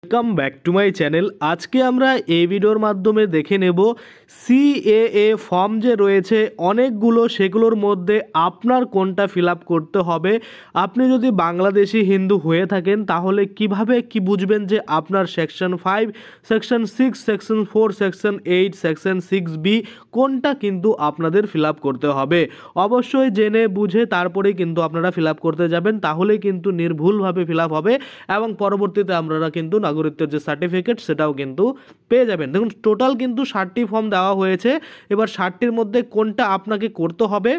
Welcome back to my channel. আজকে আমরা এই ভিডিওর মাধ্যমে দেখে নেব সিএএ ফর্ম যে রয়েছে অনেকগুলো, সেগুলোর মধ্যে আপনার কোনটা ফিল আপ করতে হবে। আপনি যদি বাংলাদেশি হিন্দু হয়ে থাকেন তাহলে কিভাবে কি বুঝবেন যে আপনার section 5, section 6, section 4, section 8, section 6B কোনটা কিন্তু আপনাদের ফিল আপ করতে হবে। অবশ্যই জেনে বুঝে তারপরেই কিন্তু আপনারা ফিল আপ করতে যাবেন, তাহলেই কিন্তু নির্ভুলভাবে ফিল আপ হবে এবং পরবর্তীতে আপনারা কিন্তু নাগরিকত্বের যে সার্টিফিকেট সেটাও কিন্তু পেয়ে যাবেন। দেখুন, টোটাল কিন্তু 60টি ফর্ম দেওয়া হয়েছে। এবার 60টির মধ্যে কোনটা আপনাকে করতে হবে।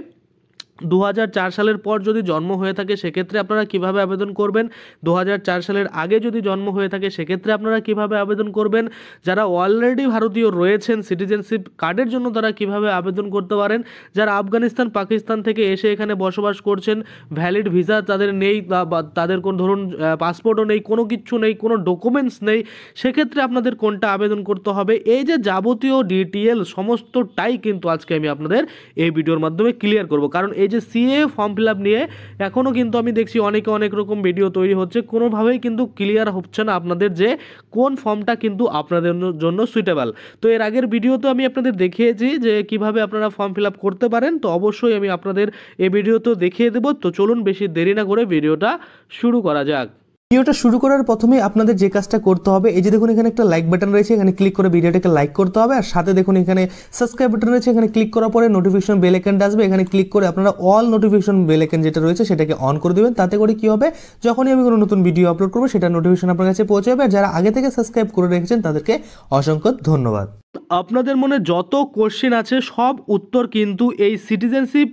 2004 সালের পর যদি জন্ম হয়ে থাকে সেক্ষেত্রে আপনারা কিভাবে আবেদন করবেন, 2004 সালের আগে যদি জন্ম হয়ে থাকে সেক্ষেত্রে আপনারা কিভাবে আবেদন করবেন, যারা অলরেডি ভারতীয় রয়েছেন সিটিজেনশিপ কার্ডের জন্য তারা কিভাবে আবেদন করতে পারেন, যারা আফগানিস্তান পাকিস্তান থেকে এসে এখানে বসবাস করছেন, ভ্যালিড ভিসা তাদের নেই বা তাদের কোন ধরুন পাসপোর্টও নেই, কোনো কিছু নেই, কোনো ডকুমেন্টস নেই, সেক্ষেত্রে আপনাদের কোনটা আবেদন করতে হবে, এই যে যাবতীয় ডিটেল সমস্তটাই কিন্তু আজকে আমি আপনাদের এই ভিডিওর মাধ্যমে ক্লিয়ার করব। কারণ এই যে সিএ ফর্ম ফিল আপ নিয়ে এখনও কিন্তু আমি দেখছি অনেকে অনেক রকম ভিডিও তৈরি হচ্ছে, কোনোভাবেই কিন্তু ক্লিয়ার হচ্ছে না আপনাদের যে কোন ফর্মটা কিন্তু আপনাদের জন্য সুইটেবল। তো এর আগের ভিডিওতে আমি আপনাদের দেখিয়েছি যে কিভাবে আপনারা ফর্ম ফিল আপ করতে পারেন, তো অবশ্যই আমি আপনাদের এই ভিডিওতেও দেখিয়ে দেবো। তো চলুন বেশি দেরি না করে ভিডিওটা শুরু করা যাক। ভিডিওটা শুরু করার প্রথমে আপনাদের যে কাজটা করতে হবে, এই যে দেখুন এখানে একটা লাইক বাটন রয়েছে, এখানে ক্লিক করে ভিডিওটাকে লাইক করতে হবে। আর সাথে দেখুন এখানে সাবস্ক্রাইব বাটন রয়েছে, এখানে ক্লিক করার পরে নোটিফিকেশন বেল আইকনটা আসবে, এখানে ক্লিক করে আপনারা অল নোটিফিকেশন বেল আইকন যেটা রয়েছে সেটাকে অন করে দেবেন। তাতে করে কি হবে, যখনই আমি কোনো নতুন ভিডিও আপলোড করবো সেটা নোটিফিকেশন আপনার কাছে পৌঁছে যাবে। আর যারা আগে থেকে সাবস্ক্রাইব করে রেখেছেন তাদেরকে অসংখ্য ধন্যবাদ। আপনাদের মনে যত কোশ্চেন আছে সব উত্তর কিন্তু এই সিটিজেনশিপ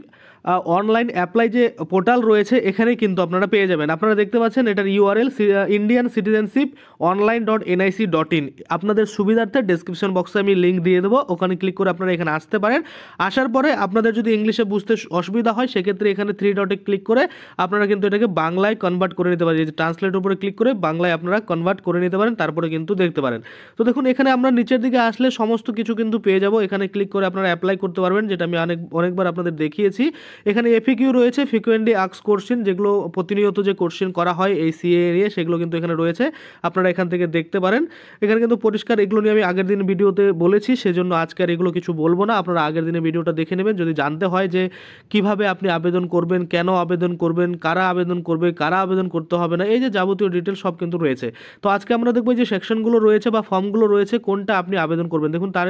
অনলাইন অ্যাপ্লাই যে পোর্টাল রয়েছে এখানে কিন্তু আপনারা পেয়ে যাবেন। আপনারা দেখতে পাচ্ছেন এটার ইউআরএল indiancitizenship.online.nic.in। আপনাদের সুবিধার্থে ডেসক্রিপশন বক্সে আমি লিঙ্ক দিয়ে দেবো, ওখানে ক্লিক করে আপনারা এখানে আসতে পারেন। আসার পরে আপনাদের যদি ইংলিশে বুঝতে অসুবিধা হয় সেক্ষেত্রে এখানে 3 ডটে ক্লিক করে আপনারা কিন্তু এটাকে বাংলায় কনভার্ট করে নিতে পারেন। এই যে ট্রান্সলেটের উপরে ক্লিক করে বাংলায় আপনারা কনভার্ট করে নিতে পারেন, তারপরে কিন্তু দেখতে পারেন। তো দেখুন এখানে আমরা নিচের দিকে আসলে সমস্ত কিছু কিন্তু পেয়ে যাব। এখানে ক্লিক করে আপনারা অ্যাপ্লাই করতে পারবেন, যেটা আমি অনেকবার আপনাদের দেখিয়েছি। এখানে এফিকিউ রয়েছে, ফ্রিকোয়েন্টলি আস্কড কোশ্চেন, যেগুলো প্রতিনিয়ত যে কোশ্চেন করা হয় এই সিএ নিয়ে সেগুলো কিন্তু এখানে রয়েছে, আপনারা এখান থেকে দেখতে পারেন। এখানে কিন্তু পরিষ্কার এগুলো নিয়ে আমি আগের দিন ভিডিওতে বলেছি, সেজন্য আজকে আর এগুলো কিছু বলবো না। আপনারা আগের দিনে ভিডিওটা দেখে নেবেন যদি জানতে হয় যে কিভাবে আপনি আবেদন করবেন, কেন আবেদন করবেন, কারা আবেদন করবে, কারা আবেদন করতে হবে না, এই যে যাবতীয় ডিটেল সব কিন্তু রয়েছে। তো আজকে আমরা দেখবো যে সেকশনগুলো রয়েছে বা ফর্মগুলো রয়েছে কোনটা আপনি আবেদন করবেন। দেখুন তার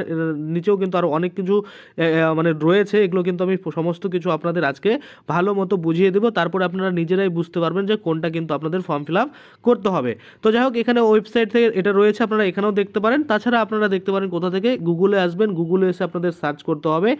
নিচেও কিন্তু আরও অনেক কিছু মানে রয়েছে, এগুলো কিন্তু আমি সমস্ত কিছু আপনাদের আজকে ভালো মতো বুঝিয়ে দেবো, তারপরে আপনারা নিজেরাই বুঝতে পারবেন যে কোনটা কিন্তু আপনাদের ফর্ম ফিল আপ করতে হবে। তো যাই হোক, এখানে ওয়েবসাইট থেকে এটা রয়েছে, আপনারা এখানেও দেখতে পারেন। তাছাড়া আপনারা দেখতে পারেন কোথা থেকে, গুগলে আসবেন, গুগলে এসে আপনাদের সার্চ করতে হবে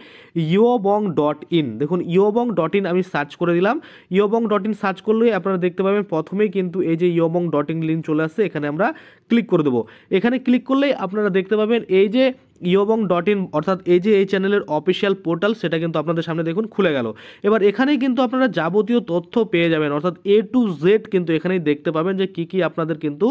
iobong.in। দেখুন iobong.in আমি সার্চ করে দিলাম। iobong.in সার্চ করলেই আপনারা দেখতে পাবেন প্রথমেই কিন্তু এই যে iobong.in লিঙ্ক চলে আসছে, এখানে আমরা ক্লিক করে দেবো। এখানে ক্লিক করলেই আপনারা দেখতে পাবেন এই যে iobong.in, অর্থাৎ এই যে এই চ্যানেলের অফিসিয়াল পোর্টাল, সেটা কিন্তু আপনাদের সামনে দেখুন খুলে গেল। এবার এখানেই কিন্তু আপনারা যাবতীয় তথ্য পেয়ে যাবেন, অর্থাৎ A to Z কিন্তু এখানেই দেখতে পাবেন যে কী আপনাদের কিন্তু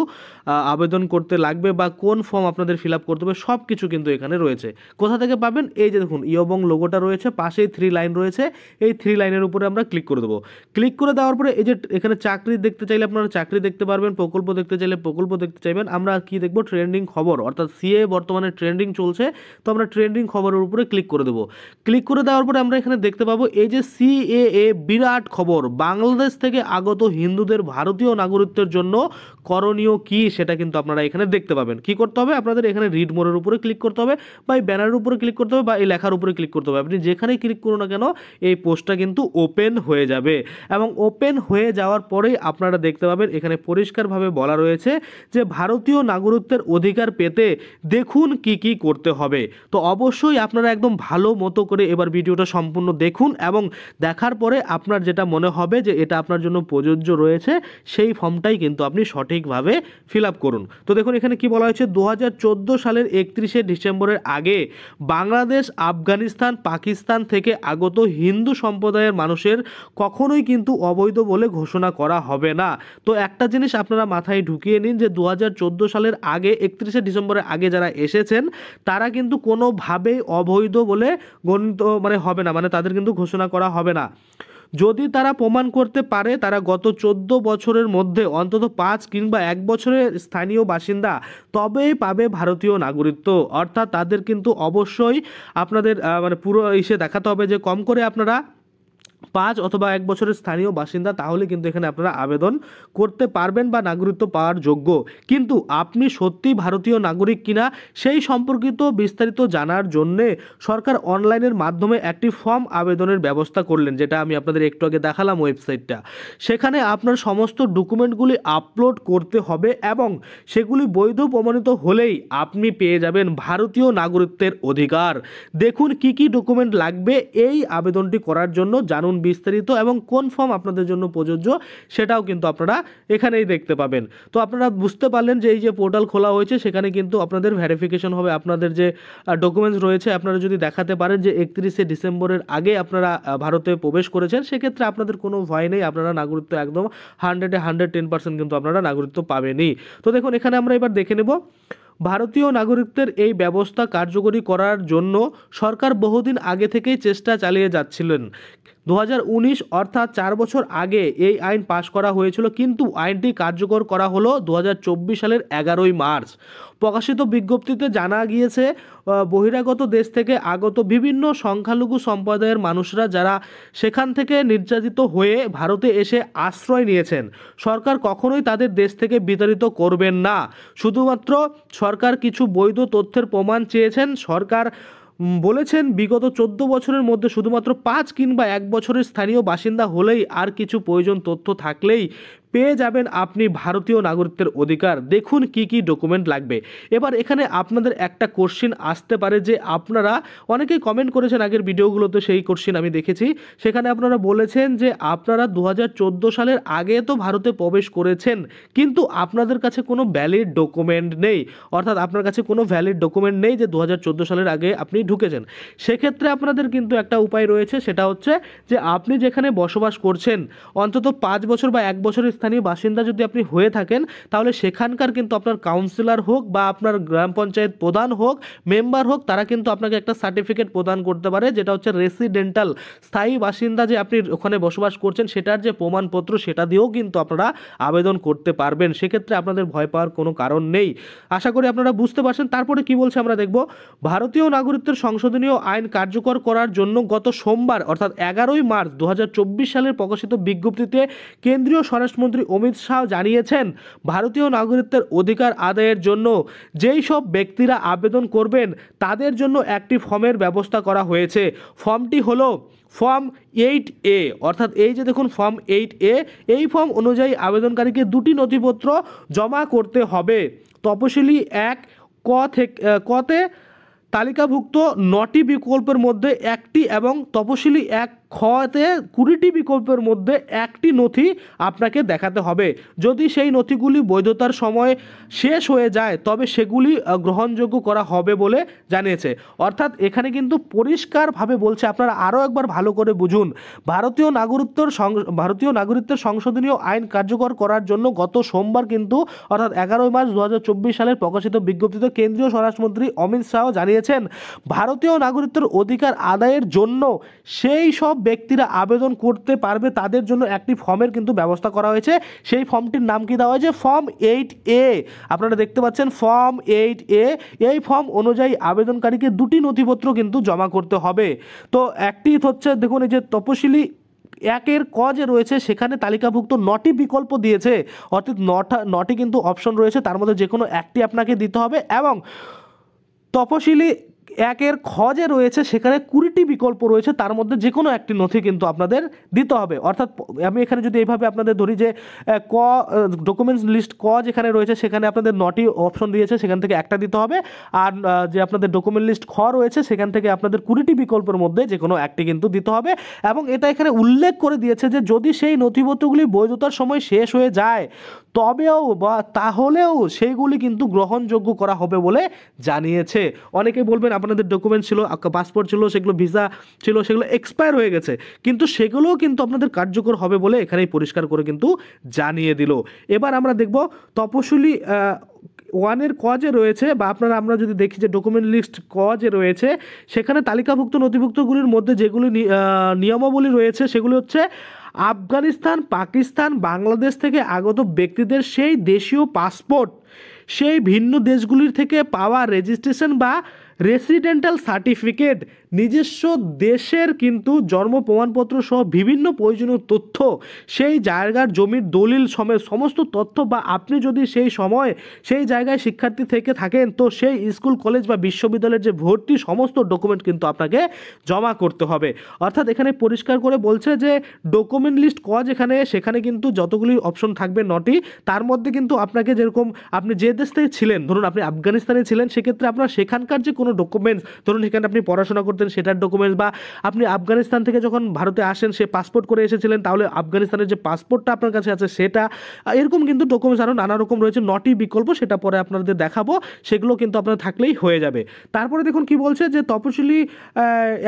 আবেদন করতে লাগবে বা কোন ফর্ম আপনাদের ফিল আপ করতে হবে, সব কিছু কিন্তু এখানে রয়েছে। কোথা থেকে পাবেন, এই যে দেখুন iobong লোগোটা রয়েছে, পাশেই 3 লাইন রয়েছে, এই 3 লাইনের উপরে আমরা ক্লিক করে দেবো। ক্লিক করে দেওয়ার পরে এই যে এখানে চাকরি দেখতে চাইলে আপনারা চাকরি দেখতে পারবেন, প্রকল্প দেখতে চাইলে প্রকল্প দেখতে চাইবেন। আমরা কি দেখবো, ট্রেন্ডিং খবর, অর্থাৎ সিএ বর্তমানে ট্রেন্ডিং চলছে, তো আমরা ট্রেন্ডিং খবরের উপরে ক্লিক করে দেবো। ক্লিক করে দেওয়ার পরে আমরা এখানে দেখতে পাবো এই যে সিএএ বিরাট খবর, বাংলাদেশ থেকে আগত হিন্দুদের ভারতীয় নাগরিকত্বের জন্য করণীয় কি, সেটা কিন্তু আপনারা এখানে দেখতে পাবেন। কি করতে হবে, আপনাদের এখানে রিড মোরের উপরে ক্লিক করতে হবে, বা এই ব্যানারের উপরে ক্লিক করতে হবে, বা এই লেখার উপরে ক্লিক করতে হবে। আপনি যেখানেই ক্লিক করুন না কেন এই পোস্টটা কিন্তু ওপেন হয়ে যাবে, এবং ওপেন হয়ে যাওয়ার পরেই আপনারা দেখতে পাবেন এখানে পরিষ্কারভাবে বলা রয়েছে যে ভারতীয় নাগরিকত্বের অধিকার পেতে দেখুন কি কি করতে হবে। তো অবশ্যই আপনারা একদম ভালো মতো করে এবার ভিডিওটা সম্পূর্ণ দেখুন, এবং দেখার পরে আপনার যেটা মনে হবে যে এটা আপনার জন্য প্রযোজ্য রয়েছে সেই ফর্মটাই কিন্তু আপনি সঠিকভাবে ফিল আপ করুন। তো দেখুন এখানে কি বলা হয়েছে, 2014 সালের 31শে ডিসেম্বরের আগে বাংলাদেশ, আফগানিস্তান, পাকিস্তান থেকে আগত হিন্দু সম্প্রদায়ের মানুষের কখনোই কিন্তু অবৈধ বলে ঘোষণা করা হবে না। তো একটা জিনিস আপনারা মাথায় ঢুকিয়ে নিন যে 2014 সালের আগে 31শে ডিসেম্বরের আগে যারা এসেছেন তারা কিন্তু কোনোভাবেই অবৈধ বলে গণিত হবে না, মানে তাদের কিন্তু ঘোষণা করা হবে না। যদি তারা প্রমাণ করতে পারে তারা গত 14 বছরের মধ্যে অন্তত 5 কিংবা 1 বছরের স্থানীয় বাসিন্দা, তবেই পাবে ভারতীয় নাগরিকত্ব। অর্থাৎ তাদের কিন্তু অবশ্যই আপনাদের মানে পুরো ইসে দেখাতে হবে যে কম করে আপনারা 5 অথবা 1 বছরের স্থানীয় বাসিন্দা, তাহলে কিন্তু এখানে আপনারা আবেদন করতে পারবেন বা নাগরিকত্ব পাওয়ার যোগ্য। কিন্তু আপনি সত্যি ভারতীয় নাগরিক কিনা সেই সম্পর্কিত বিস্তারিত জানার জন্যে সরকার অনলাইনের মাধ্যমে একটি ফর্ম আবেদনের ব্যবস্থা করলেন, যেটা আমি আপনাদের একটু আগে দেখালাম ওয়েবসাইটটা। সেখানে আপনার সমস্ত ডকুমেন্টগুলি আপলোড করতে হবে এবং সেগুলি বৈধ প্রমাণিত হলেই আপনি পেয়ে যাবেন ভারতীয় নাগরিকত্বের অধিকার। দেখুন কি কি ডকুমেন্ট লাগবে এই আবেদনটি করার জন্য, জানুন বিস্তারিত এবং কোন ফর্ম আপনাদের জন্য প্রযোজ্য সেটাও কিন্তু আপনারা এখানেই দেখতে পাবেন। তো আপনারা বুঝতে পারলেন যে এই যে পোর্টাল খোলা হয়েছে সেখানে কিন্তু আপনাদের ভেরিফিকেশন হবে, আপনাদের যে ডকুমেন্টস রয়েছে আপনারা যদি দেখাতে পারেন যে 31শে ডিসেম্বরের আগে আপনারা ভারতে প্রবেশ করেছেন, সেক্ষেত্রে আপনাদের কোনো ভয় নেই, আপনারা নাগরিকত্ব একদম 110% কিন্তু আপনারা নাগরিকত্ব পাবেনই। তো দেখুন এখানে আমরা এবার দেখে নেব ভারতীয় নাগরিকত্বের এই ব্যবস্থা কার্যকরী করার জন্য সরকার বহুদিন আগে থেকেই চেষ্টা চালিয়ে যাচ্ছিলেন। 2019 অর্থাৎ 4 বছর আগে এই আইন পাশ করা হয়েছিল, কিন্তু আইনটি কার্যকর করা হলো 2024 সালের 11ই মার্চ। প্রকাশিত বিজ্ঞপ্তিতে জানা গিয়েছে বহিরাগত দেশ থেকে আগত বিভিন্ন সংখ্যালঘু সম্প্রদায়ের মানুষরা যারা সেখান থেকে নির্যাতিত হয়ে ভারতে এসে আশ্রয় নিয়েছেন, সরকার কখনোই তাদের দেশ থেকে বিতাড়িত করবেন না। শুধুমাত্র সরকার কিছু বৈধ তথ্যের প্রমাণ চেয়েছেন। সরকার বলেছেন বিগত 14 বছরের মধ্যে শুধুমাত্র 5 কিংবা 1 বছরের স্থানীয় বাসিন্দা হলেই আর কিছু প্রয়োজন তথ্য থাকলেই পেয়ে যাবেন আপনি ভারতীয় নাগরিকত্বের অধিকার। দেখুন কি কি ডকুমেন্ট লাগবে। এবার এখানে আপনাদের একটা কোশ্চিন আসতে পারে যে আপনারা অনেকেই কমেন্ট করেছেন আগের ভিডিওগুলোতে, সেই কোশ্চিন আমি দেখেছি। সেখানে আপনারা বলেছেন যে আপনারা 2014 সালের আগে তো ভারতে প্রবেশ করেছেন, কিন্তু আপনাদের কাছে কোনো ভ্যালিড ডকুমেন্ট নেই, অর্থাৎ আপনার কাছে কোনো ভ্যালিড ডকুমেন্ট নেই যে 2014 সালের আগে আপনি ঢুকেছেন। সেক্ষেত্রে আপনাদের কিন্তু একটা উপায় রয়েছে, সেটা হচ্ছে যে আপনি যেখানে বসবাস করছেন অন্তত 5 বছর বা 1 বছরের স্থানীয় বাসিন্দা যদি আপনি হয়ে থাকেন, তাহলে সেখানকার কিন্তু আপনার কাউন্সিলর হোক বা আপনার গ্রাম পঞ্চায়েত প্রধান হোক, মেম্বার হোক, তারা কিন্তু আপনাকে একটা সার্টিফিকেট প্রদান করতে পারে, যেটা হচ্ছে রেসিডেন্টাল, স্থায়ী বাসিন্দা যে আপনি ওখানে বসবাস করছেন সেটার যে প্রমাণপত্র, সেটা দিয়েও কিন্তু আপনারা আবেদন করতে পারবেন। সেক্ষেত্রে আপনাদের ভয় পাওয়ার কোনো কারণ নেই। আশা করি আপনারা বুঝতে পারছেন। তারপরে কি বলছে আমরা দেখব। ভারতীয় নাগরিকত্বের সংশোধনীয় আইন কার্যকর করার জন্য গত সোমবার অর্থাৎ 11ই মার্চ 2024 সালের প্রকাশিত বিজ্ঞপ্তিতে কেন্দ্রীয় স্বরাষ্ট্রমন্ত্রী অমিত শাহ জানিয়েছেন, ভারতীয় নাগরিকত্বের অধিকার আদায়ের জন্য যেই সব ব্যক্তিরা আবেদন করবেন তাদের জন্য একটি ফর্মের ব্যবস্থা করা হয়েছে। ফর্মটি হলো ফর্ম 8A, অর্থাৎ এই যে দেখুন ফর্ম 8A, এই ফর্ম অনুযায়ী আবেদনকারীকে দুটি নথিপত্র জমা করতে হবে। তপশিলি 1 কতে তালিকাভুক্ত 9টি বিকল্পের মধ্যে একটি এবং তপশিলি 1 খতে 20টি বিকল্পের মধ্যে একটি নথি আপনাকে দেখাতে হবে। যদি সেই নথিগুলি বৈধতার সময় শেষ হয়ে যায় তবে সেগুলি গ্রহণযোগ্য করা হবে বলে জানিয়েছে। অর্থাৎ এখানে কিন্তু পরিষ্কারভাবে বলছে, আপনারা আরও একবার ভালো করে বুঝুন, ভারতীয় নাগরিকত্বের সংশোধনীয় আইন কার্যকর করার জন্য গত সোমবার কিন্তু অর্থাৎ 11ই মার্চ 2024 সালের প্রকাশিত বিজ্ঞপ্তিতে কেন্দ্রীয় স্বরাষ্ট্রমন্ত্রী অমিত শাহ জানিয়েছেন, ভারতীয় নাগরিকত্বের অধিকার আদায়ের জন্য সেই সব ব্যক্তিরা আবেদন করতে পারবে, তাদের জন্য একটি ফর্মের কিন্তু ব্যবস্থা করা হয়েছে। সেই ফর্মটির নাম কি দেওয়া হয়েছে? Form 8A। আপনারা দেখতে পাচ্ছেন ফর্ম 8A। এই ফর্ম অনুযায়ী আবেদনকারীকে দুটি নথিপত্র কিন্তু জমা করতে হবে। তো একটি হচ্ছে দেখুন এই যে তপশিলি 1 ক যে রয়েছে সেখানে তালিকাভুক্ত 9টি বিকল্প দিয়েছে, অর্থাৎ 9টি কিন্তু অপশন রয়েছে, তার মধ্যে যে কোনো একটি আপনাকে দিতে হবে। এবং তপশিলি 1 খ যে রয়েছে সেখানে 20টি বিকল্প রয়েছে, তার মধ্যে যে কোনো একটি নথি কিন্তু আপনাদের দিতে হবে। অর্থাৎ আমি এখানে যদি এইভাবে আপনাদের ধরি যে ক ডকুমেন্টস লিস্ট ক যেখানে রয়েছে সেখানে আপনাদের 9টি অপশন দিয়েছে, সেখান থেকে একটা দিতে হবে। আর যে আপনাদের ডকুমেন্ট লিস্ট খ রয়েছে সেখান থেকে আপনাদের 20টি বিকল্পের মধ্যে যে কোনো একটি কিন্তু দিতে হবে। এবং এটা এখানে উল্লেখ করে দিয়েছে যে যদি সেই নথিপত্রগুলি বৈধতার সময় শেষ হয়ে যায় তবেও বা তাহলেও সেইগুলি কিন্তু গ্রহণযোগ্য করা হবে বলে জানিয়েছে। অনেকে বলবেন আপনাদের ডকুমেন্ট ছিল, পাসপোর্ট ছিল, সেগুলো ভিসা ছিল, সেগুলো এক্সপায়ার হয়ে গেছে, কিন্তু সেগুলোও কিন্তু আপনাদের কার্যকর হবে বলে এখানেই পরিষ্কার করে কিন্তু জানিয়ে দিল। এবার আমরা দেখব তপশিলি 1-এর ক যে রয়েছে, বা আমরা যদি দেখি যে ডকুমেন্ট লিস্ট ক যে রয়েছে, সেখানে তালিকাভুক্ত নথিভুক্তগুলির মধ্যে যেগুলি নিয়মাবলী রয়েছে সেগুলি হচ্ছে আফগানিস্তান, পাকিস্তান, বাংলাদেশ থেকে আগত ব্যক্তিদের সেই দেশীয় পাসপোর্ট, সেই ভিন্ন দেশগুলির থেকে পাওয়া রেজিস্ট্রেশন বা রেসিডেন্টাল সার্টিফিকেট, নিজস্ব দেশের কিন্তু জন্ম প্রমাণপত্র সহ বিভিন্ন প্রয়োজনীয় তথ্য, সেই জায়গার জমির দলিল সমেত সমস্ত তথ্য, বা আপনি যদি সেই সময় সেই জায়গায় শিক্ষার্থী থেকে থাকেন তো সেই স্কুল, কলেজ বা বিশ্ববিদ্যালয়ের যে ভর্তি সমস্ত ডকুমেন্ট কিন্তু আপনাকে জমা করতে হবে। অর্থাৎ এখানে পরিষ্কার করে বলছে যে ডকুমেন্ট লিস্ট ক যেখানে, সেখানে কিন্তু যতগুলি অপশন থাকবে 9টি, তার মধ্যে কিন্তু আপনাকে যেরকম আপনি যে দেশ থেকে ছিলেন, ধরুন আপনি আফগানিস্তানে ছিলেন, সেক্ষেত্রে আপনার সেখানকার যে কোনো ডকুমেন্টস, ধরুন এখানে আপনি পড়াশোনা করতেন সেটার ডকুমেন্টস, বা আপনি আফগানিস্তান থেকে যখন ভারতে আসেন সে পাসপোর্ট করে এসেছিলেন, তাহলে আফগানিস্তানের যে পাসপোর্টটা আপনার কাছে আছে সেটা, এরকম কিন্তু ডকুমেন্টস আরও নানা রকম রয়েছে, 9টি বিকল্প, সেটা পরে আপনাদের দেখাবো, সেগুলো কিন্তু আপনার থাকলেই হয়ে যাবে। তারপরে দেখুন কি বলছে যে তপশিলি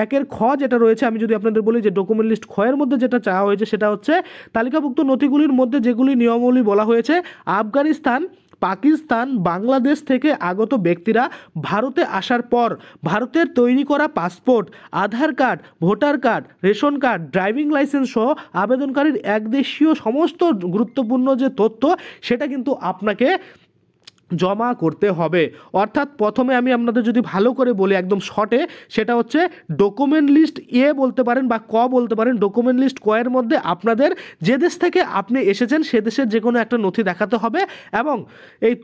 1-এর খ যেটা রয়েছে, আমি যদি আপনাদের বলি যে ডকুমেন্ট লিস্ট খ-এর মধ্যে যেটা চাওয়া হয়েছে সেটা হচ্ছে তালিকাভুক্ত নথিগুলির মধ্যে যেগুলি নিয়মাবলী বলা হয়েছে, আফগানিস্তান, পাকিস্তান, বাংলাদেশ থেকে আগত ব্যক্তিরা ভারতে আসার পর ভারতের তৈরি করা passport, Aadhaar card, voter card, ration card, driving licence সহ আবেদনকারীর একদেশীয় সমস্ত গুরুত্বপূর্ণ যে তথ্য সেটা কিন্তু আপনাকে জমা করতে হবে। অর্থাৎ প্রথমে আমি আপনাদের যদি ভালো করে বলি একদম শর্টে, সেটা হচ্ছে ডকুমেন্ট লিস্ট বলতে পারেন বা ক বলতে পারেন। ডকুমেন্ট লিস্ট ক এর মধ্যে আপনাদের যে দেশ থেকে আপনি এসেছেন সে দেশের যে কোনো একটা নথি দেখাতে হবে, এবং এই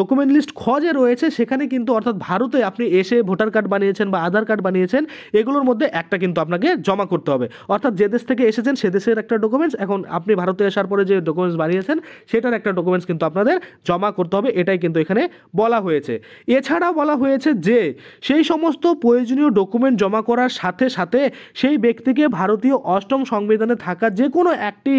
ডকুমেন্ট লিস্ট খ যে রয়েছে সেখানে কিন্তু অর্থাৎ ভারতে আপনি এসে ভোটার কার্ড বানিয়েছেন বা আধার কার্ড বানিয়েছেন, এগুলোর মধ্যে একটা কিন্তু আপনাকে জমা করতে হবে। অর্থাৎ যে দেশ থেকে এসেছেন সে দেশের একটা ডকুমেন্টস, এখন আপনি ভারতে আসার পরে যে ডকুমেন্টস বানিয়েছেন সেটার একটা ডকুমেন্টস কিন্তু আপনাদের জমা করতে হবে, এটাই কিন্তু এখানে বলা হয়েছে। এছাড়াও বলা হয়েছে যে সেই সমস্ত প্রয়োজনীয় ডকুমেন্ট জমা করার সাথে সাথে সেই ব্যক্তিকে ভারতীয় 8ম সংবিধানে থাকা যে কোনো একটি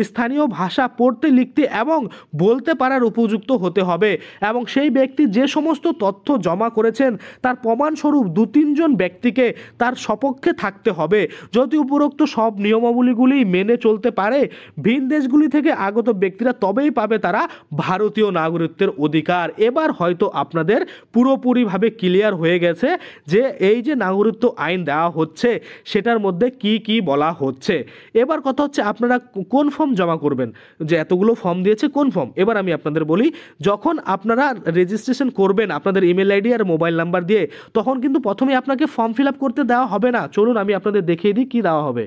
স্থানীয় ভাষা পড়তে, লিখতে এবং বলতে পারার উপযুক্ত হতে হবে, এবং সেই ব্যক্তি যে সমস্ত তথ্য জমা করেছেন তার প্রমাণস্বরূপ 2-3 জন ব্যক্তিকে তার সপক্ষে থাকতে হবে। যদি উপরোক্ত সব নিয়মাবলীগুলি মেনে চলতে পারে ভিন দেশগুলি থেকে আগত ব্যক্তিরা, তবেই পাবে তারা ভারতীয় নাগরিকত্বের অধিকার। এবার হয়তো আপনাদের পুরোপুরিভাবে ক্লিয়ার হয়ে গেছে যে এই যে নাগরিকত্ব আইন দেওয়া হচ্ছে সেটার মধ্যে কি কি বলা হচ্ছে। এবার কথা হচ্ছে আপনারা কোন ফর্ম জমা করবেন, যে এতগুলো ফর্ম দিয়েছে কোন ফর্ম। এবার আমি আপনাদের বলি, যখন আপনারা রেজিস্ট্রেশন করবেন আপনাদের ইমেল আইডি আর মোবাইল নাম্বার দিয়ে, তখন কিন্তু প্রথমে আপনাকে ফর্ম ফিল আপ করতে দেওয়া হবে না। চলুন আমি আপনাদের দেখিয়ে দিই কী দেওয়া হবে।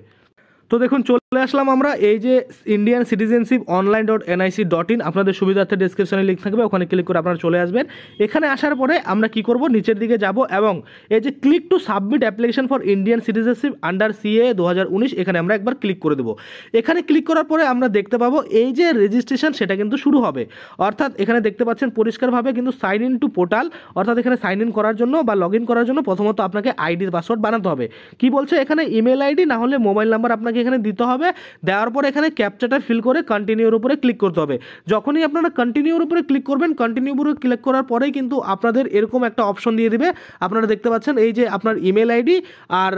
তো দেখুন চলে আসলাম আমরা এই যে ইন্ডিয়ান সিটিজেনশিপ online.nic.in, আপনাদের সুবিধার্থে ডেসক্রিপশনে লিঙ্ক থাকবে, ওখানে ক্লিক করে আপনারা চলে আসবেন। এখানে আসার পরে আমরা কি করব, নিচের দিকে যাব এবং এই যে click to submit application for Indian citizenship under CA 2019, এখানে আমরা একবার ক্লিক করে দেবো। এখানে ক্লিক করার পরে আমরা দেখতে পাবো এই যে রেজিস্ট্রেশন সেটা কিন্তু শুরু হবে। অর্থাৎ এখানে দেখতে পাচ্ছেন পরিষ্কারভাবে কিন্তু সাইন ইন টু পোর্টাল, অর্থাৎ এখানে সাইন ইন করার জন্য বা লগ ইন করার জন্য প্রথমত আপনাকে আইডি পাসওয়ার্ড বানাতে হবে। কি বলছে এখানে, ইমেল আইডি না হলে মোবাইল নাম্বার আপনাকে এখানে দিতে হবে। দেওয়ার পর এখানে ক্যাপচাটা ফিল করে কন্টিনিউর উপরে ক্লিক করতে হবে। যখনই আপনারা কন্টিনিউর উপরে ক্লিক করবেন, কন্টিনিউ উপরে ক্লিক করার পরেই কিন্তু আপনাদের এরকম একটা অপশন দিয়ে দিবে। আপনারা দেখতে পাচ্ছেন এই যে আপনার ইমেল আইডি আর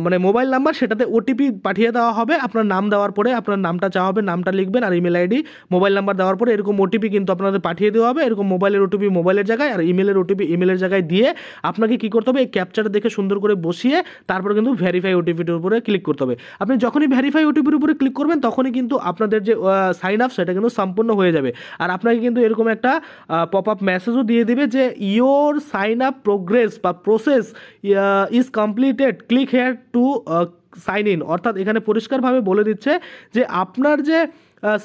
মানে মোবাইল নাম্বার, সেটাতে ওটিপি পাঠিয়ে দেওয়া হবে। আপনার নাম দেওয়ার পরে আপনার নামটা চাওয়া হবে, নামটা লিখবেন, আর ইমেল আইডি মোবাইল নাম্বার দেওয়ার পরে এরকম ওটিপি কিন্তু আপনাদের পাঠিয়ে দেওয়া হবে। এরকম মোবাইলের ওটিপি মোবাইলের জায়গায় আর ইমেলের ওটিপি ইমেলের জায়গায় দিয়ে আপনাকে কী করতে হবে, এই ক্যাপচাটা দেখে সুন্দর করে বসিয়ে তারপরে কিন্তু ভেরিফাই ওটিপির উপরে ক্লিক করতে হবে। আপনি যখনই ভেরিফাই ওটিপির উপরে ক্লিক করবেন তখনই কিন্তু আপনাদের যে সাইন আপ সেটা কিন্তু সম্পূর্ণ হয়ে যাবে। আর আপনাকে কিন্তু এরকম একটা পপ আপ মেসেজও দিয়ে দেবে যে ইয়োর সাইন আপ প্রোগ্রেস বা process is completed, click here to sign in. অর্থাৎ এখানে পরিষ্কারভাবে বলে দিচ্ছে যে আপনার যে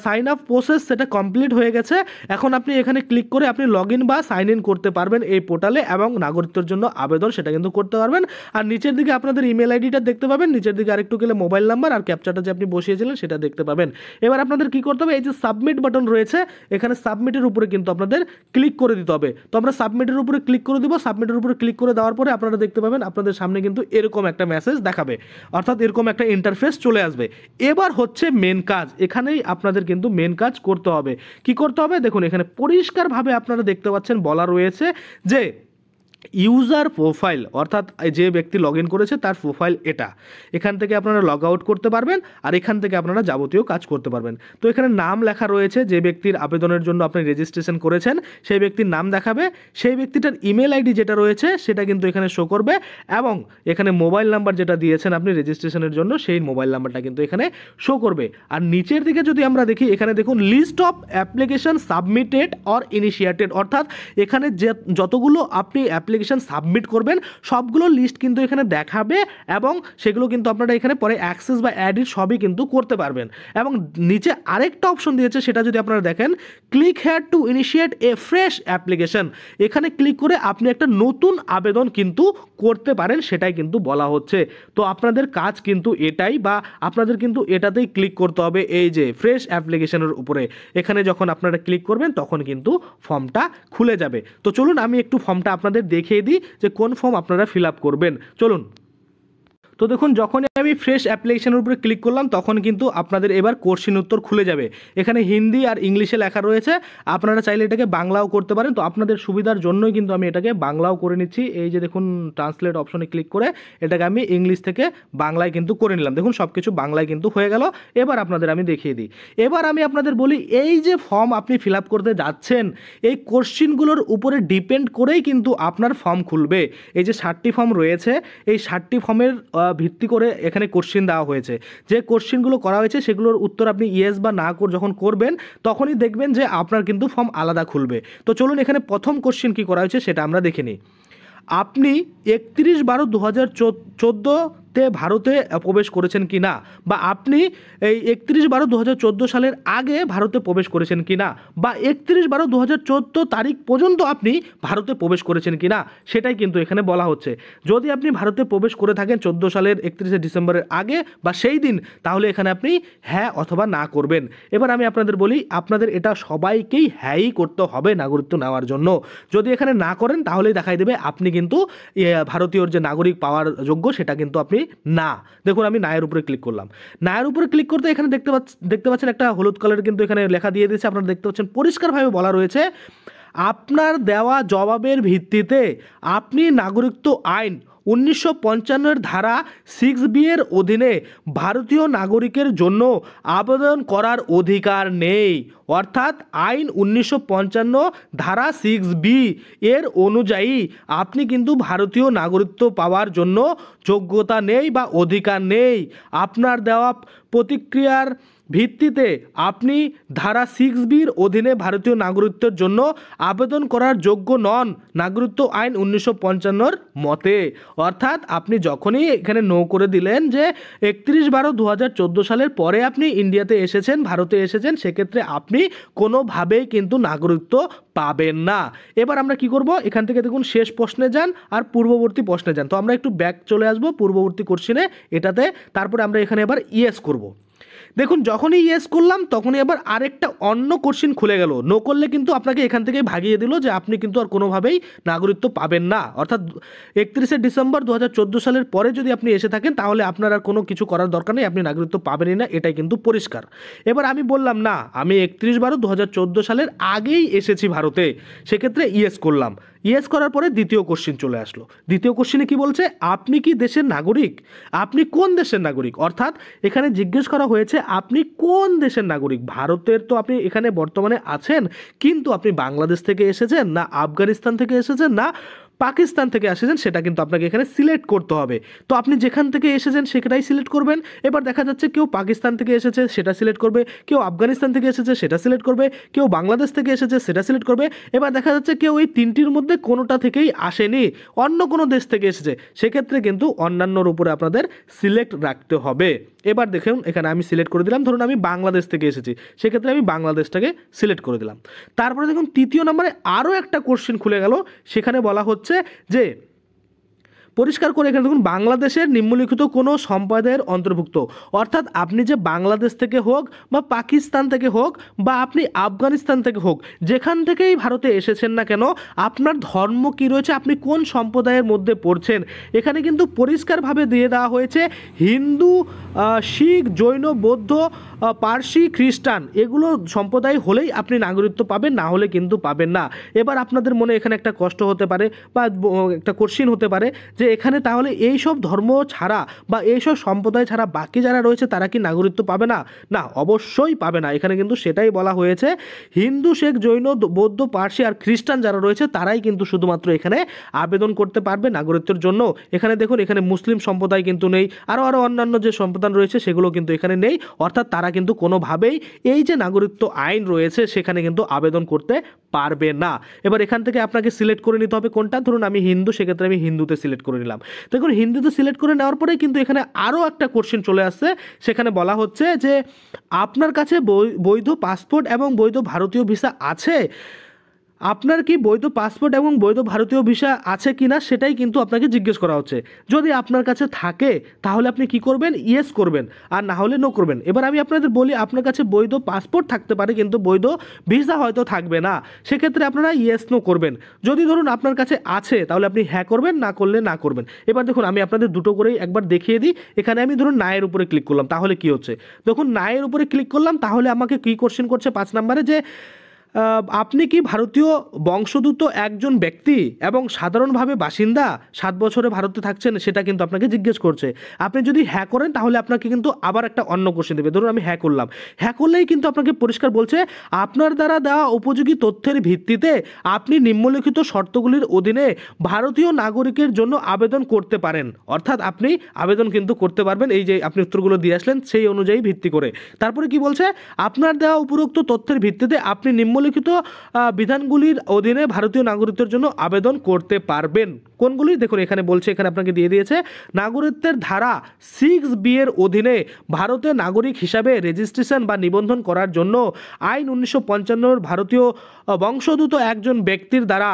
সাইন আপ প্রসেস সেটা কমপ্লিট হয়ে গেছে। এখন আপনি এখানে ক্লিক করে আপনি লগ ইন বা সাইন ইন করতে পারবেন এই পোর্টালে, এবং নাগরিকত্বের জন্য আবেদন সেটা কিন্তু করতে পারবেন। আর নিচের দিকে আপনাদের ইমেল আইডিটা দেখতে পাবেন, নিচের দিকে আরেকটু গেলে মোবাইল নাম্বার আর ক্যাপচাটা যে আপনি বসিয়েছিলেন সেটা দেখতে পাবেন। এবার আপনাদের কী করতে হবে, এই যে সাবমিট বাটন রয়েছে এখানে সাবমিটের উপরে কিন্তু আপনাদের ক্লিক করে দিতে হবে। তো আমরা সাবমিটের উপরে ক্লিক করে দেবো। সাবমিটের উপরে ক্লিক করে দেওয়ার পরে আপনারা দেখতে পাবেন আপনাদের সামনে কিন্তু এরকম একটা মেসেজ দেখাবে, অর্থাৎ এরকম একটা ইন্টারফেস চলে আসবে। এবার হচ্ছে মেন কাজ, এখানেই আপনাদের কিন্তু মেন কাজ করতে হবে। কি করতে হবে দেখুন, এখানে পরিষ্কারভাবে আপনারা দেখতে পাচ্ছেন বলা রয়েছে যে ইউজার প্রোফাইল, অর্থাৎ যে ব্যক্তি লগ ইন করেছে তার প্রোফাইল এটা। এখান থেকে আপনারা লগ আউট করতে পারবেন আর এখান থেকে আপনারা যাবতীয় কাজ করতে পারবেন। তো এখানে নাম লেখা রয়েছে, যে ব্যক্তির আবেদনের জন্য আপনি রেজিস্ট্রেশন করেছেন সেই ব্যক্তির নাম দেখাবে, সেই ব্যক্তিটার ইমেল আইডি যেটা রয়েছে সেটা কিন্তু এখানে শো করবে, এবং এখানে মোবাইল নাম্বার যেটা দিয়েছেন আপনি রেজিস্ট্রেশনের জন্য সেই মোবাইল নাম্বারটা কিন্তু এখানে শো করবে। আর নিচের দিকে যদি আমরা দেখি, এখানে দেখুন list of application submitted or initiated, অর্থাৎ এখানে যে যতগুলো আপনি অ্যাপ্লিকেশন সাবমিট করবেন সবগুলো লিস্ট কিন্তু এখানে দেখাবে, এবং সেগুলো কিন্তু আপনারা এখানে পরে অ্যাক্সেস বা এডিট সবই কিন্তু করতে পারবেন। এবং নিচে আরেকটা অপশন দিয়েছে, সেটা যদি আপনারা দেখেন, click here to initiate A fresh application, এখানে ক্লিক করে আপনি একটা নতুন আবেদন কিন্তু করতে পারেন, সেটাই কিন্তু বলা হচ্ছে। তো আপনাদের কাজ কিন্তু এটাই, বা আপনাদের কিন্তু এটাতেই ক্লিক করতে হবে, এই যে ফ্রেশ অ্যাপ্লিকেশনের উপরে। এখানে যখন আপনারা ক্লিক করবেন তখন কিন্তু ফর্মটা খুলে যাবে। তো চলুন আমি একটু ফর্মটা আপনাদের দেখিয়ে দিই যে কোন ফর্ম আপনারা ফিল আপ করবেন। চলুন। তো দেখুন, যখনই আমি ফ্রেশ অ্যাপ্লিকেশনের উপরে ক্লিক করলাম তখন কিন্তু আপনাদের এবার কোশ্চেন উত্তর খুলে যাবে। এখানে হিন্দি আর ইংলিশে লেখা রয়েছে, আপনারা চাইলে এটাকে বাংলাও করতে পারেন। তো আপনাদের সুবিধার জন্যই কিন্তু আমি এটাকে বাংলাও করে নিচ্ছি। এই যে দেখুন ট্রান্সলেট অপশনে ক্লিক করে এটাকে আমি ইংলিশ থেকে বাংলায় কিন্তু করে নিলাম। দেখুন সব কিছু বাংলায় কিন্তু হয়ে গেল। এবার আপনাদের আমি দেখিয়ে দিই। এবার আমি আপনাদের বলি, এই যে ফর্ম আপনি ফিল আপ করতে যাচ্ছেন, এই কোশ্চেনগুলোর উপরে ডিপেন্ড করেই কিন্তু আপনার ফর্ম খুলবে। এই যে 60টি ফর্ম রয়েছে, এই 60টি ফর্মের ভিত্তি করে এখানে কোশ্চেন দেওয়া হয়েছে। যে কোশ্চেনগুলো করা হয়েছে সেগুলোর উত্তর আপনি ইয়েস বা না যখন করবেন তখনই দেখবেন যে আপনার কিন্তু ফর্ম আলাদা খুলবে। তো চলুন এখানে প্রথম কোশ্চেন কি করা হয়েছে সেটা আমরা দেখে নিই। আপনি 31/12/2014 ভারতে প্রবেশ করেছেন কি না, বা আপনি এই 31/12/2014 সালের আগে ভারতে প্রবেশ করেছেন কি না, বা 31/12/2014 তারিখ পর্যন্ত আপনি ভারতে প্রবেশ করেছেন কি না, সেটাই কিন্তু এখানে বলা হচ্ছে। যদি আপনি ভারতে প্রবেশ করে থাকেন 14 সালের 31শে ডিসেম্বরের আগে বা সেই দিন, তাহলে এখানে আপনি হ্যাঁ অথবা না করবেন। এবার আমি আপনাদের বলি, আপনাদের এটা সবাইকেই হ্যাঁই করতে হবে নাগরিকত্ব নেওয়ার জন্য। যদি এখানে না করেন তাহলেই দেখাই দেবে আপনি কিন্তু ভারতীয় যে নাগরিক পাওয়ার যোগ্য সেটা কিন্তু আপনি না। দেখুন আমি নায়ের উপরে ক্লিক করলাম। নায়ের উপরে ক্লিক করতে এখানে দেখতে পাচ্ছেন একটা হলুদ কালারের কিন্তু এখানে লেখা দিয়ে দিয়েছে। আপনারা দেখতে পাচ্ছেন পরিষ্কারভাবে বলা রয়েছে, আপনার দেওয়া জবাবের ভিত্তিতে আপনি নাগরিকত্ব আইন 1955 ধারা 6B এর অধীনে ভারতীয় নাগরিকের জন্য আবেদন করার অধিকার নেই। অর্থাৎ আইন 1955 ধারা 6B এর অনুযায়ী আপনি কিন্তু ভারতীয় নাগরিকত্ব পাওয়ার জন্য যোগ্যতা নেই বা অধিকার নেই। আপনার দেওয়া প্রতিক্রিয়ার ভিত্তিতে আপনি ধারা 6Bর অধীনে ভারতীয় নাগরিকত্বের জন্য আবেদন করার যোগ্য নন নাগরিকত্ব আইন 1955 মতে। অর্থাৎ আপনি যখনই এখানে নো করে দিলেন যে 31/12/2014 সালের পরে আপনি ইন্ডিয়াতে এসেছেন, ভারতে এসেছেন, সেক্ষেত্রে আপনি কোনোভাবেই কিন্তু নাগরিকত্ব পাবেন না। এবার আমরা কি করব, এখান থেকে দেখুন শেষ প্রশ্নে যান আর পূর্ববর্তী প্রশ্নে যান। তো আমরা একটু ব্যাক চলে আসবো পূর্ববর্তী কোশ্চেনে এটাতে, তারপরে আমরা এখানে এবার ইয়েস করব। দেখুন যখনই ইয়েস করলাম তখনই আবার আরেকটা অন্য কোশ্চেন খুলে গেল। নো করলে কিন্তু আপনাকে এখান থেকে ভাগিয়ে দিল যে আপনি কিন্তু আর কোনোভাবেই নাগরিকত্ব পাবেন না। অর্থাৎ 31শে ডিসেম্বর 2014 সালের পরে যদি আপনি এসে থাকেন তাহলে আপনার আর কোনো কিছু করার দরকার নেই, আপনি নাগরিকত্ব পাবেনই না, এটাই কিন্তু পরিষ্কার। এবার আমি বললাম না, আমি 31/12/2014 সালের আগেই এসেছি ভারতে, সেক্ষেত্রে ইয়েস করলাম। ইয়েস করার পরে দ্বিতীয় কোশ্চেন চলে আসলো। দ্বিতীয় কোশ্চেনে কি বলছে, আপনি কি দেশের নাগরিক, আপনি কোন দেশের নাগরিক। অর্থাৎ এখানে জিজ্ঞেস করা হয়েছে আপনি কোন দেশের নাগরিক। ভারতের তো আপনি এখানে বর্তমানে আছেন, কিন্তু আপনি বাংলাদেশ থেকে এসেছেন না আফগানিস্তান থেকে এসেছেন না পাকিস্তান থেকে এসেছেন, সেটা কিন্তু আপনাকে এখানে সিলেক্ট করতে হবে। তো আপনি যেখান থেকে এসেছেন সেটাই সিলেক্ট করবেন। এবার দেখা যাচ্ছে কেউ পাকিস্তান থেকে এসেছে সেটা সিলেক্ট করবে, কেউ আফগানিস্তান থেকে এসেছে সেটা সিলেক্ট করবে, কেউ বাংলাদেশ থেকে এসেছে সেটা সিলেক্ট করবে। এবার দেখা যাচ্ছে কেউ এই তিনটির মধ্যে কোনোটা থেকেই আসেনি, অন্য কোনো দেশ থেকে এসেছে, সেক্ষেত্রে কিন্তু অন্যান্যর উপরে আপনাদের সিলেক্ট রাখতে হবে। এবার দেখুন এখানে আমি সিলেক্ট করে দিলাম, ধরুন আমি বাংলাদেশ থেকে এসেছি, সেক্ষেত্রে আমি বাংলাদেশটাকে সিলেক্ট করে দিলাম। তারপরে দেখুন তৃতীয় নম্বরে আরও একটা কোশ্চেন খুলে গেল, সেখানে বলা হচ্ছে যে পরিষ্কার করে এখানে দেখুন বাংলাদেশের নিম্নলিখিত কোনো সম্প্রদায়ের অন্তর্ভুক্ত, অর্থাৎ আপনি যে বাংলাদেশ থেকে হোক বা পাকিস্তান থেকে হোক বা আপনি আফগানিস্তান থেকে হোক, যেখান থেকেই ভারতে এসেছেন না কেন, আপনার ধর্ম কী রয়েছে, আপনি কোন সম্প্রদায়ের মধ্যে পড়ছেন, এখানে কিন্তু পরিষ্কারভাবে দিয়ে দেওয়া হয়েছে হিন্দু, শিখ, জৈন, বৌদ্ধ, পার্সি, খ্রিস্টান এগুলো সম্প্রদায় হলেই আপনি নাগরিকত্ব পাবেন, না হলে কিন্তু পাবেন না। এবার আপনাদের মনে এখানে একটা কষ্ট হতে পারে বা একটা কোশ্চিন হতে পারে যে এখানে তাহলে এই সব ধর্ম ছাড়া বা এই সব সম্প্রদায় ছাড়া বাকি যারা রয়েছে তারা কি নাগরিকত্ব পাবে না? না, অবশ্যই পাবে না। এখানে কিন্তু সেটাই বলা হয়েছে, হিন্দু, শেখ, জৈন, বৌদ্ধ, পার্সি আর খ্রিস্টান যারা রয়েছে তারাই কিন্তু শুধুমাত্র এখানে আবেদন করতে পারবে নাগরিকত্বের জন্য। এখানে দেখুন এখানে মুসলিম সম্প্রদায় কিন্তু নেই, আরও অন্যান্য যে সম্প্রদায় রয়েছে সেগুলো কিন্তু এখানে নেই, অর্থাৎ তারা কিন্তু কোনোভাবেই এই যে নাগরিকত্ব আইন রয়েছে সেখানে কিন্তু আবেদন করতে পারবে না। এবার এখান থেকে আপনাকে সিলেক্ট করে নিতে হবে কোনটা, ধরুন আমি হিন্দু, সেক্ষেত্রে আমি হিন্দুতে সিলেক্ট করে নিলাম। দেখুন হিন্দুতে সিলেক্ট করে নেওয়ার পরে কিন্তু এখানে আরও একটা কোশ্চেন চলে আসছে, সেখানে বলা হচ্ছে যে আপনার কাছে বৈধ পাসপোর্ট এবং বৈধ ভারতীয় ভিসা আছে, আপনার কি বৈধ পাসপোর্ট এবং বৈধ ভারতীয় ভিসা আছে কিনা সেটাই কিন্তু আপনাকে জিজ্ঞেস করা হচ্ছে। যদি আপনার কাছে থাকে তাহলে আপনি কি করবেন, ইয়েস করবেন, আর না হলে নো করবেন। এবার আমি আপনাদের বলি, আপনার কাছে বৈধ পাসপোর্ট থাকতে পারে কিন্তু বৈধ ভিসা হয়তো থাকবে না, সেক্ষেত্রে আপনারা ইয়েস নো করবেন। যদি ধরুন আপনার কাছে আছে তাহলে আপনি হ্যাঁ করবেন, না করলে না করবেন। এবার দেখুন আমি আপনাদের দুটো করেই একবার দেখিয়ে দিই। এখানে আমি ধরুন নায়ের উপরে ক্লিক করলাম, তাহলে কি হচ্ছে দেখুন নায়ের উপরে ক্লিক করলাম, তাহলে আমাকে কি কোশ্চেন করছে 5 নম্বরে যে আপনি কি ভারতীয় বংশোদ্ভূত একজন ব্যক্তি এবং সাধারণভাবে বাসিন্দা, 7 বছরে ভারতে থাকছেন, সেটা কিন্তু আপনাকে জিজ্ঞেস করছে। আপনি যদি হ্যাঁ করেন তাহলে আপনাকে কিন্তু আবার একটা অন্য কোশ্চেন দেবে। ধরুন আমি হ্যাঁ করলাম, হ্যাঁ করলেই কিন্তু আপনাকে পরিষ্কার বলছে আপনার দ্বারা দেওয়া উপযোগী তথ্যের ভিত্তিতে আপনি নিম্নলিখিত শর্তগুলির অধীনে ভারতীয় নাগরিকের জন্য আবেদন করতে পারেন। অর্থাৎ আপনি আবেদন কিন্তু করতে পারবেন, এই যে আপনি উত্তরগুলো দিয়ে আসলেন সেই অনুযায়ী ভিত্তি করে। তারপরে কি বলছে, আপনার দেওয়া উপরোক্ত তথ্যের ভিত্তিতে আপনি নিম্নলিখিত বিধানগুলির অধীনে ভারতীয় নাগরিকত্বের জন্য আবেদন করতে পারবেন। কোনগুলি দেখুন এখানে বলছে, এখানে আপনাকে দিয়ে দিয়েছে নাগরিকত্বের ধারা 6B এর অধীনে ভারতে নাগরিক হিসাবে রেজিস্ট্রেশন বা নিবন্ধন করার জন্য আইন 1955 ভারতীয় বংশোদ্ভূত একজন ব্যক্তির দ্বারা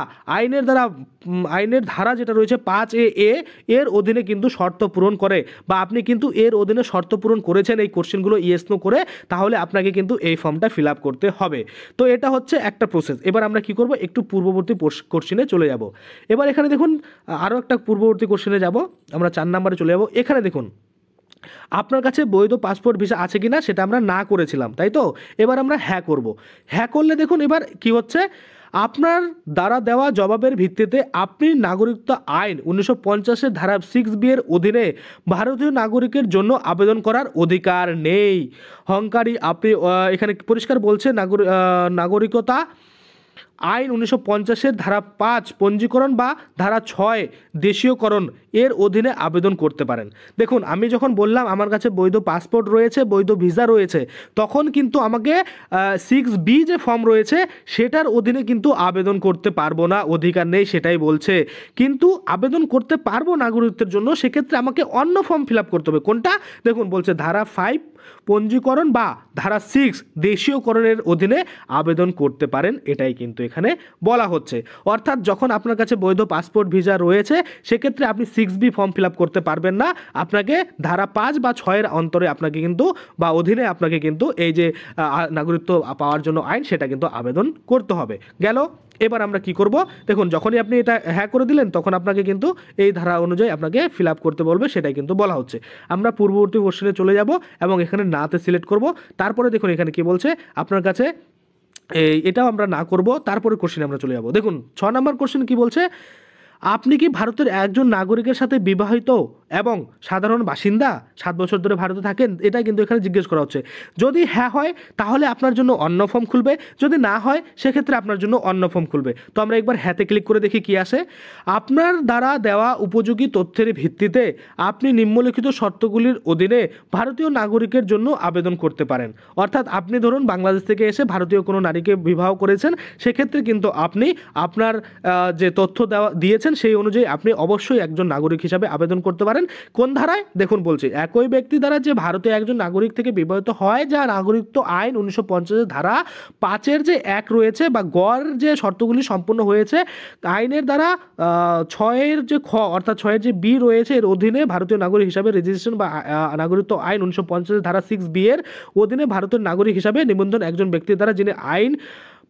আইনের ধারা যেটা রয়েছে 5A এর অধীনে কিন্তু শর্ত পূরণ করে, বা আপনি কিন্তু এর অধীনে শর্ত পূরণ করেছেন এই কোশ্চেনগুলো ইয়েস নো করে, তাহলে আপনাকে কিন্তু এই ফর্মটা ফিল আপ করতে হবে। তো এটা হচ্ছে একটা প্রসেস। এবার আমরা কি করব, একটু পূর্ববর্তী কোশ্চেনে চলে যাব। এবার এখানে দেখুন আরও একটা পূর্ববর্তী কোশ্চেনে যাব, আমরা 4 নম্বরে চলে যাব। এখানে দেখুন আপনার কাছে বৈধ পাসপোর্ট ভিসা আছে কিনা সেটা আমরা না করেছিলাম, তাই তো। এবার আমরা হ্যাঁ করব। হ্যাঁ করলে দেখুন এবার কি হচ্ছে, আপনার দ্বারা দেওয়া জবাবের ভিত্তিতে আপনি নাগরিকত্ব আইন 1950 ধারা 6B এর অধীনে ভারতীয় নাগরিকের জন্য আবেদন করার অধিকার নেই। হংকারী আপনি এখানে পরিষ্কার বলছে নাগরিকতা আইন 1950 ধারা 5 পঞ্জীকরণ বা ধারা 6 দেশীয়করণ এর অধীনে আবেদন করতে পারেন। দেখুন আমি যখন বললাম আমার কাছে বৈধ পাসপোর্ট রয়েছে, বৈধ ভিসা রয়েছে, তখন কিন্তু আমাকে 6B যে ফর্ম রয়েছে সেটার অধীনে কিন্তু আবেদন করতে পারবো না, অধিকার নেই সেটাই বলছে। কিন্তু আবেদন করতে পারবো নাগরিকত্বের জন্য, সেক্ষেত্রে আমাকে অন্য ফর্ম ফিল আপ করতে হবে। কোনটা দেখুন বলছে ধারা 5 পঞ্জীকরণ বা ধারা 6 দেশীয়করণের অধীনে আবেদন করতে পারেন, এটাই কিন্তু এখানে বলা হচ্ছে। অর্থাৎ যখন আপনার কাছে বৈধ পাসপোর্ট ভিসা রয়েছে সেক্ষেত্রে আপনি 6B ফর্ম ফিল আপ করতে পারবেন না, আপনাকে ধারা 5 বা 6 অন্তরে আপনাকে কিন্তু বা অধীনে আপনাকে কিন্তু এই যে নাগরিকত্ব পাওয়ার জন্য আইন সেটা কিন্তু আবেদন করতে হবে। গেল। এবার আমরা কি করব, দেখুন যখনই আপনি এটা হ্যাঁ করে দিলেন তখন আপনাকে কিন্তু এই ধারা অনুযায়ী আপনাকে ফিল আপ করতে বলবে, সেটাই কিন্তু বলা হচ্ছে। আমরা পূর্ববর্তী কোশ্চেনে চলে যাব এবং এখানে নাতে সিলেক্ট করব। তারপরে দেখুন এখানে কি বলছে, আপনার কাছে এটাও আমরা না করব। তারপরে কোশ্চেনে আমরা চলে যাব। দেখুন 6 নম্বর কোশ্চেন কি বলছে, আপনি কি ভারতের একজন নাগরিকের সাথে বিবাহিত এবং সাধারণ বাসিন্দা, 7 বছর ধরে ভারতে থাকেন, এটাই কিন্তু এখানে জিজ্ঞেস করা হচ্ছে। যদি হ্যাঁ হয় তাহলে আপনার জন্য অন্য ফর্ম খুলবে, যদি না হয় সেক্ষেত্রে আপনার জন্য অন্য ফর্ম খুলবে। তো আমরা একবার হ্যাঁতে ক্লিক করে দেখি কি আসে। আপনার দ্বারা দেওয়া উপযোগী তথ্যের ভিত্তিতে আপনি নিম্নলিখিত শর্তগুলির অধীনে ভারতীয় নাগরিকের জন্য আবেদন করতে পারেন। অর্থাৎ আপনি ধরুন বাংলাদেশ থেকে এসে ভারতীয় কোনো নারীকে বিবাহ করেছেন, সেক্ষেত্রে কিন্তু আপনি আপনার যে তথ্য দিয়েছেন সেই অনুযায়ী আপনি অবশ্যই একজন নাগরিক হিসাবে আবেদন করতে পারেন। পারেন। কোন ধারায় দেখুন বলছি, একই ব্যক্তি দ্বারা যে ভারতীয় একজন নাগরিক থেকে বিবাহিত হয়, যা নাগরিকত্ব আইন 1950 ধারা 5-এর যে 1 রয়েছে বা গড় যে শর্তগুলি সম্পূর্ণ হয়েছে, আইনের দ্বারা 6-এর যে খ অর্থাৎ 6-এর যে বি রয়েছে, এর অধীনে ভারতীয় নাগরিক হিসাবে রেজিস্ট্রেশন বা নাগরিকত্ব আইন 1950 ধারা 6B এর অধীনে ভারতের নাগরিক হিসাবে নিবন্ধন একজন ব্যক্তির দ্বারা যিনি আইন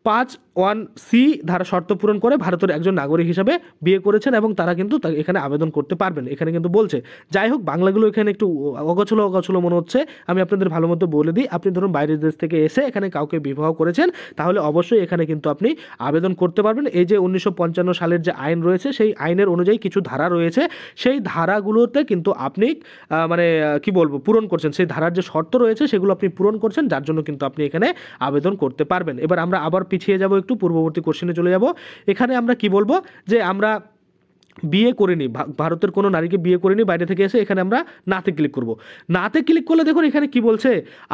5(1)(c) ধারা শর্ত পূরণ করে ভারতের একজন নাগরিক হিসাবে বিয়ে করেছেন, এবং তারা কিন্তু এখানে আবেদন করতে পারবেন, এখানে কিন্তু বলছে। যাই হোক, বাংলাগুলো এখানে একটু অগোছলো মনে হচ্ছে, আমি আপনাদের ভালো মতো বলে দিই। আপনি ধরুন বাইরের দেশ থেকে এসে এখানে কাউকে বিবাহ করেছেন, তাহলে অবশ্যই এখানে কিন্তু আপনি আবেদন করতে পারবেন। এই যে 1955 সালের যে আইন রয়েছে, সেই আইনের অনুযায়ী কিছু ধারা রয়েছে, সেই ধারাগুলোতে কিন্তু আপনি কি বলবো পূরণ করছেন, সেই ধারার যে শর্ত রয়েছে সেগুলো আপনি পূরণ করছেন, যার জন্য কিন্তু আপনি এখানে আবেদন করতে পারবেন। এবার আমরা আবার পিছিয়ে যাব, একটু পূর্ববর্তী কোশ্চেনে চলে যাব। এখানে আমরা কি বলবো যে আমরা বিয়ে করিনি, ভারতের কোনো নারীকে বিয়ে করিনি, বাইরে থেকে এসে এখানে আমরা নাতে ক্লিক করব। নাতে ক্লিক করলে দেখুন এখানে কি বলছে,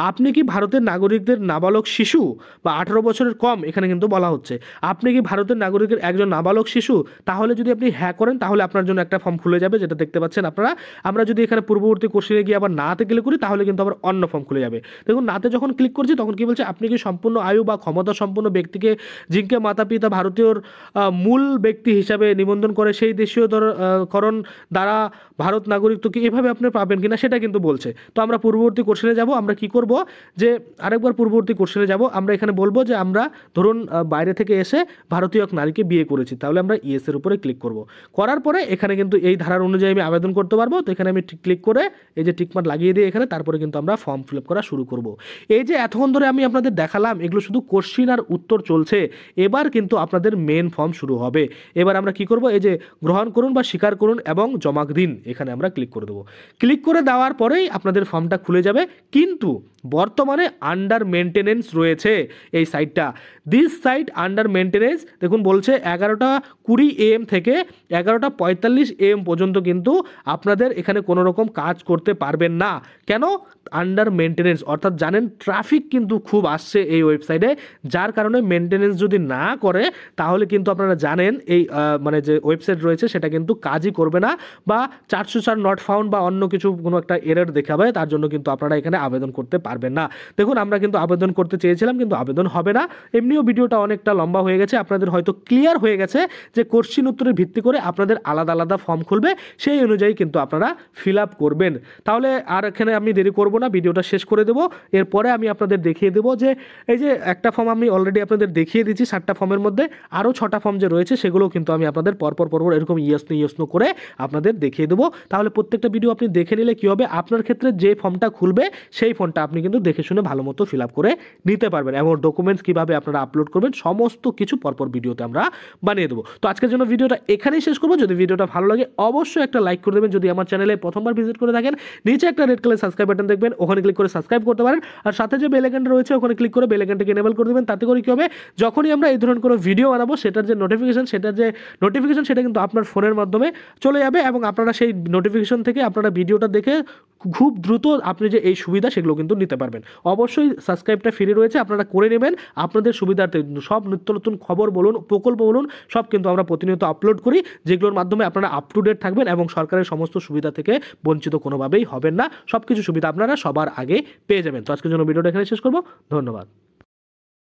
আপনি কি ভারতের নাগরিকদের নাবালক শিশু বা 18 বছরের কম, এখানে কিন্তু বলা হচ্ছে আপনি কি ভারতের নাগরিকের একজন নাবালক শিশু। তাহলে যদি আপনি হ্যাঁ করেন, তাহলে আপনার জন্য একটা ফর্ম খুলে যাবে, যেটা দেখতে পাচ্ছেন আপনারা। আমরা যদি এখানে পূর্ববর্তী কোশ্চেনে গিয়ে আবার নাতে ক্লিক করি, তাহলে কিন্তু আবার অন্য ফর্ম খুলে যাবে। দেখুন নাতে যখন ক্লিক করছি তখন কি বলছে, আপনি কি সম্পূর্ণ আয়ু বা ক্ষমতা সম্পন্ন ব্যক্তিকে জিনকে মাতা পিতা ভারতীয় মূল ব্যক্তি হিসাবে নিবন্ধন করে সেই দেশীয় করণ দ্বারা ভারত নাগরিক তো কি এভাবে আপনি পাবেন কিনা, সেটা কিন্তু বলছে। তো আমরা পূর্ববর্তী কোশ্চেনে যাব, আমরা কি করব যে আরেকবার পূর্ববর্তী কোশ্চেনে যাব, আমরা এখানে বলবো যে আমরা ধরুন বাইরে থেকে এসে ভারতীয় এক নারীকে বিয়ে করেছি, তাহলে আমরা ইয়েস এর উপরে ক্লিক করব। করার পরে এখানে কিন্তু এই ধারার অনুযায়ী আমি আবেদন করতে পারবো। তো এখানে আমি ক্লিক করে এই যে টিকমার্ক লাগিয়ে দিই এখানে, তারপরে কিন্তু আমরা ফর্ম ফিল আপ করা শুরু করব। এই যে এতক্ষণ ধরে আমি আপনাদের দেখালাম, এগুলো শুধু কোশ্চেন আর উত্তর চলছে। এবার কিন্তু আপনাদের মেন ফর্ম শুরু হবে। এবার আমরা কি করব, এই যে গ্রহণ করুন বা স্বীকার করুন এবং জমা দিন, এখানে আমরা ক্লিক করে দেবো। ক্লিক করে দেওয়ার পরেই আপনাদের ফর্মটা খুলে যাবে, কিন্তু বর্তমানে আন্ডার মেনটেনেন্স রয়েছে এই সাইটটা। দিস সাইট আন্ডার মেনটেনেন্স, দেখুন বলছে 11:20 AM থেকে 11:45 AM পর্যন্ত কিন্তু আপনাদের এখানে কোনো রকম কাজ করতে পারবেন না। কেন? আন্ডার মেনটেনেন্স, অর্থাৎ জানেন ট্রাফিক কিন্তু খুব আসছে এই ওয়েবসাইটে, যার কারণে মেনটেনেন্স যদি না করে তাহলে কিন্তু আপনারা জানেন এই যে ওয়েবসাইট রয়েছে সেটা কিন্তু কাজই করবে না, বা 404 নট ফাউন্ড বা অন্য কিছু কোনো একটা এরর দেখাবে, তার জন্য কিন্তু আপনারা এখানে আবেদন করতে পারবেন না। দেখুন আমরা কিন্তু আবেদন করতে চেয়েছিলাম, কিন্তু আবেদন হবে না। এমনিও ভিডিওটা অনেকটা লম্বা হয়ে গেছে, আপনাদের হয়তো ক্লিয়ার হয়ে গেছে যে কোশ্চেন উত্তরের ভিত্তি করে আপনাদের আলাদা আলাদা ফর্ম খুলবে, সেই অনুযায়ী কিন্তু আপনারা ফিল আপ করবেন। তাহলে আর এখানে আমি দেরি করব না, ভিডিওটা শেষ করে দেবো। এরপরে আমি আপনাদের দেখিয়ে দেবো যে এই যে একটা ফর্ম আমি অলরেডি আপনাদের দেখিয়ে দিচ্ছি, 7টা ফর্মের মধ্যে আরও 6টা ফর্ম যে রয়েছে সেগুলো কিন্তু আমি আপনাদের পরপর এরকম ইয়েস নো করে আপনাদের দেখিয়ে দেবো। তাহলে প্রত্যেকটা ভিডিও আপনি দেখে নিলে কী হবে, আপনার ক্ষেত্রে যে ফর্মটা খুলবে সেই ফর্মটা আপনি কিন্তু দেখে শুনে ভালো মতো ফিল আপ করে নিতে পারবেন, এবং ডকুমেন্টস কীভাবে আপনারা আপলোড করবেন সমস্ত কিছু পরপর ভিডিওতে আমরা বানিয়ে দেবো। তো আজকের জন্য ভিডিওটা এখানেই শেষ করবো। যদি ভিডিওটা ভালো লাগে অবশ্যই একটা লাইক করে দেবেন। যদি আমার চ্যানেলে প্রথমবার ভিজিট করে থাকেন, নিচে একটা রেড কালার সাবস্ক্রাইব বাটন দেখবেন, ওখানে ক্লিক করে সাবস্ক্রাইব করতে পারেন। আর সাথে যে বেল আইকনটা রয়েছে ওখানে ক্লিক করে বেল আইকনটাকে এনেবল করে দেবেন। তাতে করে কী হবে, যখনই আমরা এই ধরনের কোনো ভিডিও বানাবো সেটার যে নোটিফিকেশন সেটা কিন্তু আপনার ফোনের মাধ্যমে চলে যাবে, এবং আপনারা সেই নোটিফিকেশন থেকে আপনারা ভিডিওটা দেখে খুব দ্রুত আপনি যে এই সুবিধা সেগুলো কিন্তু নিতে পারবেন। অবশ্যই সাবস্ক্রাইবটা ফ্রি রয়েছে, আপনারা করে নেবেন আপনাদের সুবিধার্থে। সব নিত্য নতুন খবর বলুন, প্রকল্প বলুন, সব কিন্তু আমরা প্রতিনিয়ত আপলোড করি, যেগুলোর মাধ্যমে আপনারা আপ টু ডেট থাকবেন এবং সরকারের সমস্ত সুবিধা থেকে বঞ্চিত কোনোভাবেই হবেন না। সব কিছু সুবিধা আপনারা সবার আগে পেয়ে যাবেন। তো আজকের জন্য ভিডিওটা এখানে শেষ করবো। ধন্যবাদ।